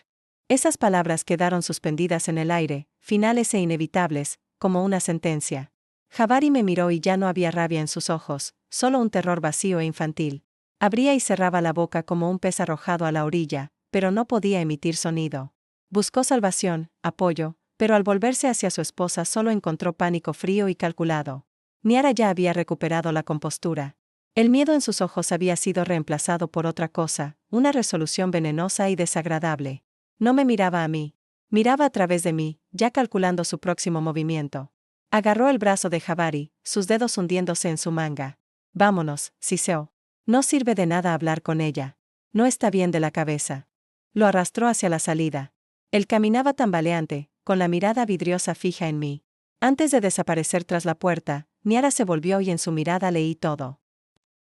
Esas palabras quedaron suspendidas en el aire, finales e inevitables, como una sentencia. Jabari me miró y ya no había rabia en sus ojos, solo un terror vacío e infantil. Abría y cerraba la boca como un pez arrojado a la orilla, pero no podía emitir sonido. Buscó salvación, apoyo, pero al volverse hacia su esposa solo encontró pánico frío y calculado. Niara ya había recuperado la compostura. El miedo en sus ojos había sido reemplazado por otra cosa, una resolución venenosa y desagradable. No me miraba a mí. Miraba a través de mí, ya calculando su próximo movimiento. Agarró el brazo de Jabari, sus dedos hundiéndose en su manga. Vámonos, Siseo. No sirve de nada hablar con ella. No está bien de la cabeza. Lo arrastró hacia la salida. Él caminaba tambaleante, con la mirada vidriosa fija en mí. Antes de desaparecer tras la puerta, Niara se volvió y en su mirada leí todo.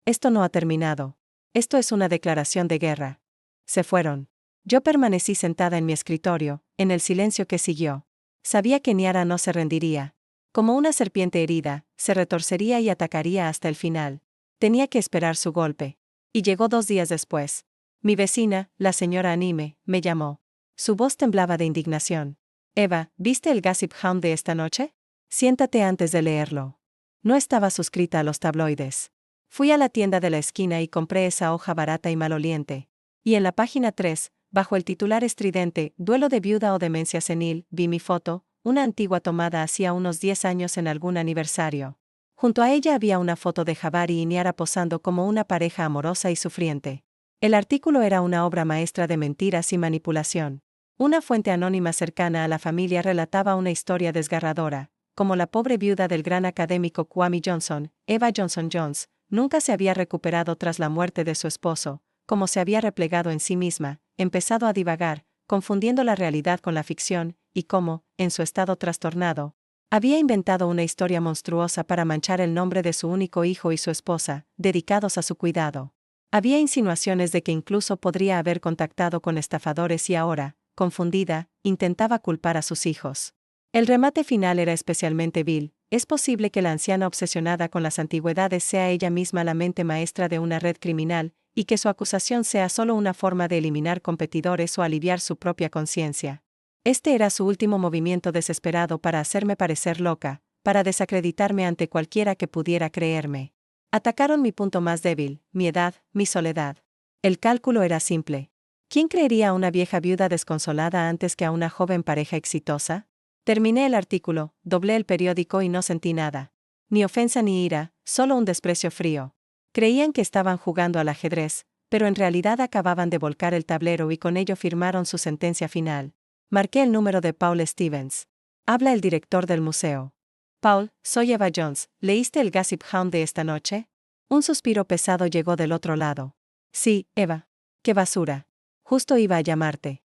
Esto no ha terminado. Esto es una declaración de guerra. Se fueron. Yo permanecí sentada en mi escritorio, en el silencio que siguió. Sabía que Niara no se rendiría. Como una serpiente herida, se retorcería y atacaría hasta el final. Tenía que esperar su golpe. Y llegó 2 días después. Mi vecina, la señora Anime, me llamó. Su voz temblaba de indignación. Eva, ¿viste el Gossip Hound de esta noche? Siéntate antes de leerlo. No estaba suscrita a los tabloides. Fui a la tienda de la esquina y compré esa hoja barata y maloliente. Y en la página 3, bajo el titular estridente, Duelo de viuda o demencia senil, vi mi foto, una antigua tomada hacía unos 10 años en algún aniversario. Junto a ella había una foto de Jabari y Niara posando como una pareja amorosa y sufriente. El artículo era una obra maestra de mentiras y manipulación. Una fuente anónima cercana a la familia relataba una historia desgarradora, como la pobre viuda del gran académico Kwame Johnson, Eva Johnson Jones, nunca se había recuperado tras la muerte de su esposo, como se había replegado en sí misma, empezado a divagar, confundiendo la realidad con la ficción, y cómo, en su estado trastornado, había inventado una historia monstruosa para manchar el nombre de su único hijo y su esposa, dedicados a su cuidado. Había insinuaciones de que incluso podría haber contactado con estafadores y ahora, confundida, intentaba culpar a sus hijos. El remate final era especialmente vil. Es posible que la anciana obsesionada con las antigüedades sea ella misma la mente maestra de una red criminal, y que su acusación sea solo una forma de eliminar competidores o aliviar su propia conciencia. Este era su último movimiento desesperado para hacerme parecer loca, para desacreditarme ante cualquiera que pudiera creerme. Atacaron mi punto más débil, mi edad, mi soledad. El cálculo era simple. ¿Quién creería a una vieja viuda desconsolada antes que a una joven pareja exitosa? Terminé el artículo, doblé el periódico y no sentí nada. Ni ofensa ni ira, solo un desprecio frío. Creían que estaban jugando al ajedrez, pero en realidad acababan de volcar el tablero y con ello firmaron su sentencia final. Marqué el número de Paul Stevens. Habla el director del museo. Paul, soy Eva Jones, ¿leíste el Gossip Hound de esta noche? Un suspiro pesado llegó del otro lado. Sí, Eva. ¡Qué basura! Justo iba a llamarte.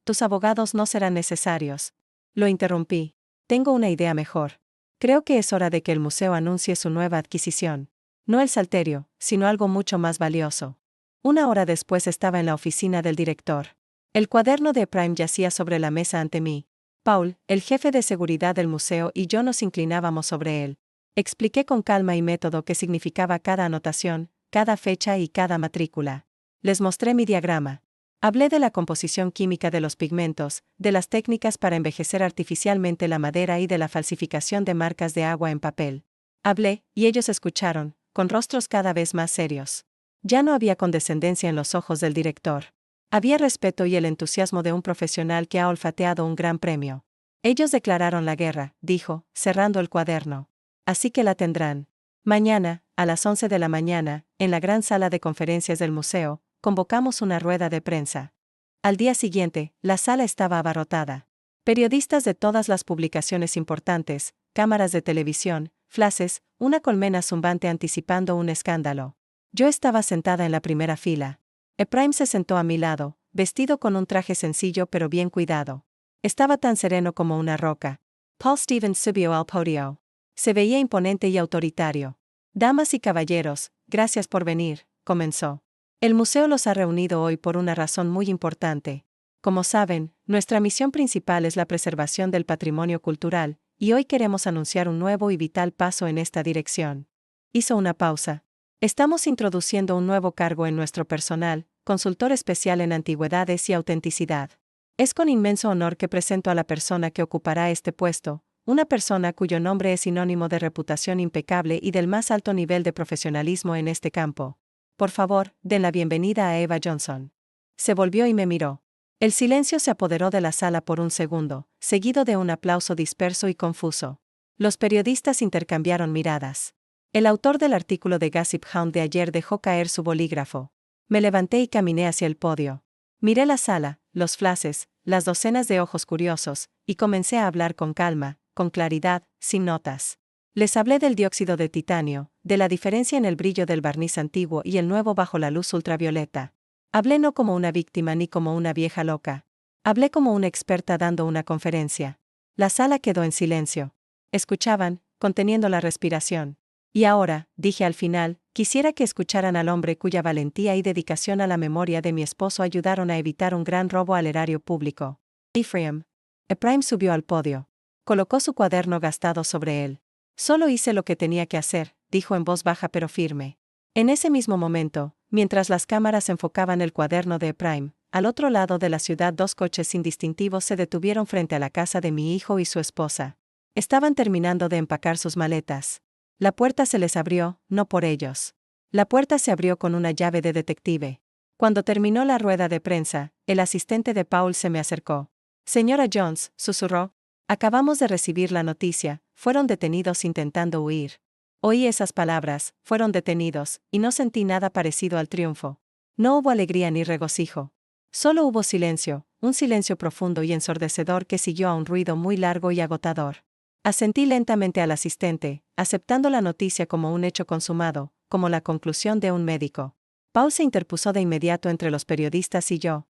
Tus abogados no serán necesarios. Lo interrumpí. Tengo una idea mejor. Creo que es hora de que el museo anuncie su nueva adquisición. No el salterio, sino algo mucho más valioso. 1 hora después estaba en la oficina del director. El cuaderno de Prime yacía sobre la mesa ante mí. Paul, el jefe de seguridad del museo y yo nos inclinábamos sobre él. Expliqué con calma y método qué significaba cada anotación, cada fecha y cada matrícula. Les mostré mi diagrama. Hablé de la composición química de los pigmentos, de las técnicas para envejecer artificialmente la madera y de la falsificación de marcas de agua en papel. Hablé, y ellos escucharon, con rostros cada vez más serios. Ya no había condescendencia en los ojos del director. Había respeto y el entusiasmo de un profesional que ha olfateado un gran premio. Ellos declararon la guerra, dijo, cerrando el cuaderno. Así que la tendrán. Mañana, a las 11 de la mañana, en la gran sala de conferencias del museo, convocamos una rueda de prensa. Al día siguiente, la sala estaba abarrotada. Periodistas de todas las publicaciones importantes, cámaras de televisión, flashes, una colmena zumbante anticipando un escándalo. Yo estaba sentada en la primera fila. Ephraim se sentó a mi lado, vestido con un traje sencillo pero bien cuidado. Estaba tan sereno como una roca. Paul Stevens subió al podio. Se veía imponente y autoritario. Damas y caballeros, gracias por venir, comenzó. El museo los ha reunido hoy por una razón muy importante. Como saben, Nuestra misión principal es la preservación del patrimonio cultural, y hoy queremos anunciar un nuevo y vital paso en esta dirección. Hizo una pausa. Estamos introduciendo un nuevo cargo en nuestro personal, consultor especial en antigüedades y autenticidad. Es con inmenso honor que presento a la persona que ocupará este puesto, una persona cuyo nombre es sinónimo de reputación impecable y del más alto nivel de profesionalismo en este campo. Por favor, den la bienvenida a Eva Johnson. Se volvió y me miró. El silencio se apoderó de la sala por un segundo, seguido de un aplauso disperso y confuso. Los periodistas intercambiaron miradas. El autor del artículo de Gossip Hound de ayer dejó caer su bolígrafo. Me levanté y caminé hacia el podio. Miré la sala, los flashes, las docenas de ojos curiosos, y comencé a hablar con calma, con claridad, sin notas. Les hablé del dióxido de titanio, de la diferencia en el brillo del barniz antiguo y el nuevo bajo la luz ultravioleta. Hablé no como una víctima ni como una vieja loca. Hablé como una experta dando una conferencia. La sala quedó en silencio. Escuchaban, conteniendo la respiración. Y ahora, dije al final, quisiera que escucharan al hombre cuya valentía y dedicación a la memoria de mi esposo ayudaron a evitar un gran robo al erario público. Ephraim subió al podio. Colocó su cuaderno gastado sobre él. Solo hice lo que tenía que hacer, dijo en voz baja pero firme. En ese mismo momento, mientras las cámaras enfocaban el cuaderno de Ephraim, al otro lado de la ciudad dos coches indistintivos se detuvieron frente a la casa de mi hijo y su esposa. Estaban terminando de empacar sus maletas. La puerta se les abrió, no por ellos. La puerta se abrió con una llave de detective. Cuando terminó la rueda de prensa, el asistente de Paul se me acercó. Señora Jones, susurró. Acabamos de recibir la noticia, fueron detenidos intentando huir. Oí esas palabras, fueron detenidos, y no sentí nada parecido al triunfo. No hubo alegría ni regocijo. Solo hubo silencio, un silencio profundo y ensordecedor que siguió a un ruido muy largo y agotador. Asentí lentamente al asistente, aceptando la noticia como un hecho consumado, como la conclusión de un médico. Paul se interpuso de inmediato entre los periodistas y yo.